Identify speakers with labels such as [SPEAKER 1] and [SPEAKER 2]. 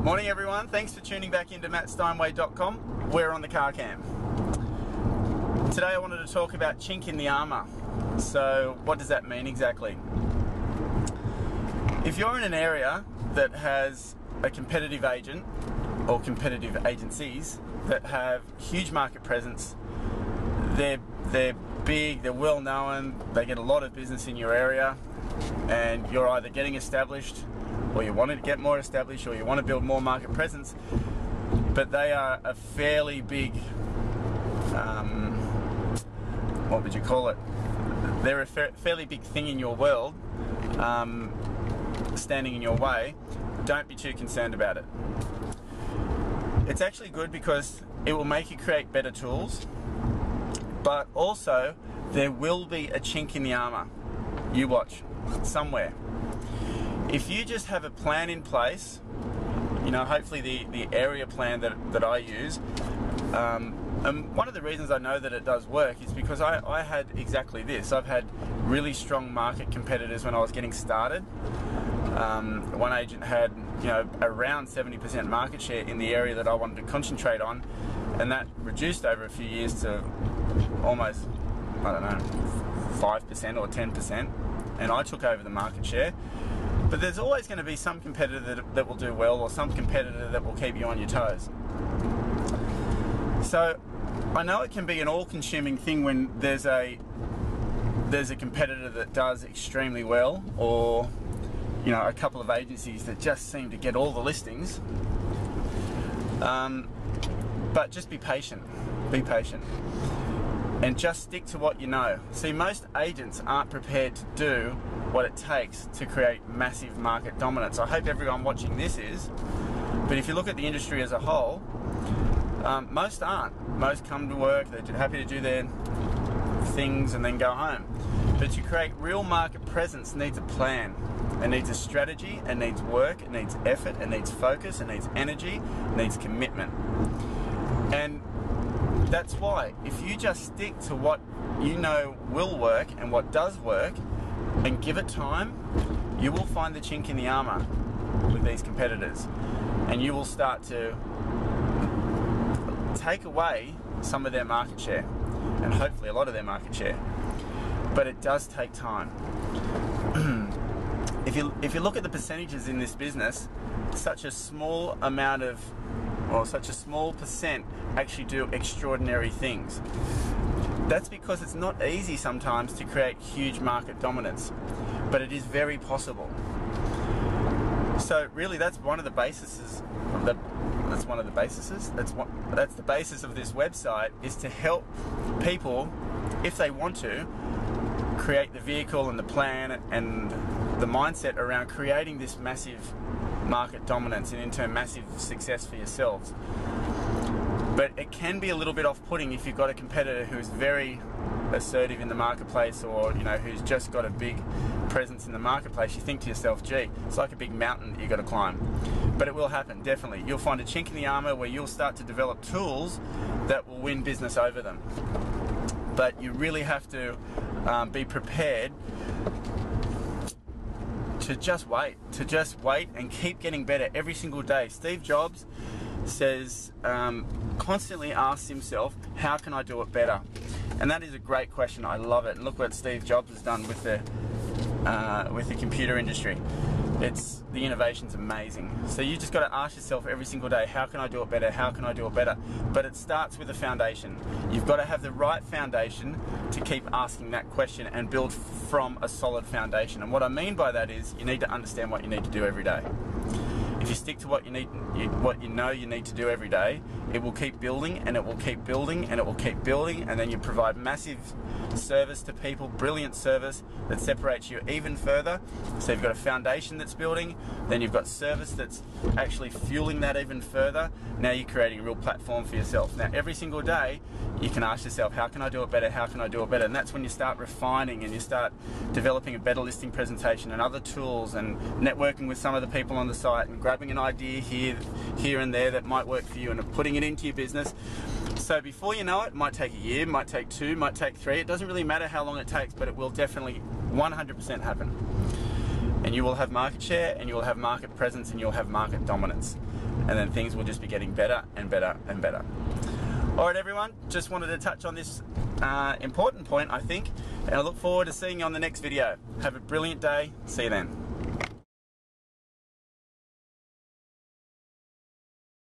[SPEAKER 1] Morning everyone, thanks for tuning back into mattsteinwade.com. We're on the car cam. Today I wanted to talk about chink in the armour. So what does that mean exactly? If you're in an area that has a competitive agent or competitive agencies that have huge market presence, they're big, they're well known, they get a lot of business in your area, and you're either getting established or you want to get more established or you want to build more market presence, but they are a fairly big, what would you call it? They're a fairly big thing in your world, standing in your way. Don't be too concerned about it. It's actually good because it will make you create better tools, but also there will be a chink in the armour. You watch, somewhere. If you just have a plan in place, you know, hopefully the area plan that I use, and one of the reasons I know that it does work is because I had exactly this. I've had really strong market competitors when I was getting started. One agent had, you know, around 70% market share in the area that I wanted to concentrate on, and that reduced over a few years to almost, I don't know, 5% or 10%, and I took over the market share. But there's always going to be some competitor that will do well, or some competitor that will keep you on your toes. So I know it can be an all-consuming thing when there's a competitor that does extremely well, or you know, a couple of agencies that just seem to get all the listings. But just be patient. Be patient. And just stick to what you know. See, most agents aren't prepared to do what it takes to create massive market dominance. I hope everyone watching this is, but if you look at the industry as a whole, most aren't. Most come to work, they're happy to do their things and then go home. But to create real market presence needs a plan. It needs a strategy, it needs work, it needs effort, it needs focus, it needs energy, it needs commitment. And that's why, if you just stick to what you know will work and what does work, and give it time, you will find the chink in the armour with these competitors, and you will start to take away some of their market share, and hopefully a lot of their market share. But it does take time. If you look at the percentages in this business, such a small amount of, or such a small percent actually do extraordinary things. That's because it's not easy sometimes to create huge market dominance, but it is very possible. So really, that's one of the bases. That's the basis of this website, is to help people, if they want to, create the vehicle and the plan and the mindset around creating this massive market dominance and in turn massive success for yourselves. But it can be a little bit off-putting if you've got a competitor who's very assertive in the marketplace, or you know, who's just got a big presence in the marketplace. You think to yourself, gee, it's like a big mountain that you've got to climb. But it will happen, definitely. You'll find a chink in the armour where you'll start to develop tools that will win business over them. But you really have to be prepared to just wait and keep getting better every single day. Steve Jobs says, constantly asks himself, how can I do it better? And that is a great question. I love it. And look what Steve Jobs has done with the computer industry. The innovation's amazing. So you just got to ask yourself every single day, how can I do it better? How can I do it better? But it starts with a foundation. You've got to have the right foundation to keep asking that question and build from a solid foundation. And what I mean by that is, you need to understand what you need to do every day. If you stick to what you know you need to do every day, it will keep building, and it will keep building, and it will keep building, and then you provide massive service to people, brilliant service that separates you even further. So you've got a foundation that's building, then you've got service that's actually fueling that even further. Now you're creating a real platform for yourself. Now every single day you can ask yourself, how can I do it better? How can I do it better? And that's when you start refining and you start developing a better listing presentation and other tools, and networking with some of the people on the site, and grabbing an idea here and there that might work for you and putting it into your business. So before you know it, might take a year, might take 2, might take 3. It doesn't really matter how long it takes, but it will definitely 100% happen. And you will have market share, and you will have market presence, and you'll have market dominance. and then things will just be getting better and better and better. Alright everyone, just wanted to touch on this important point, I think, and I look forward to seeing you on the next video. Have a brilliant day. See you then.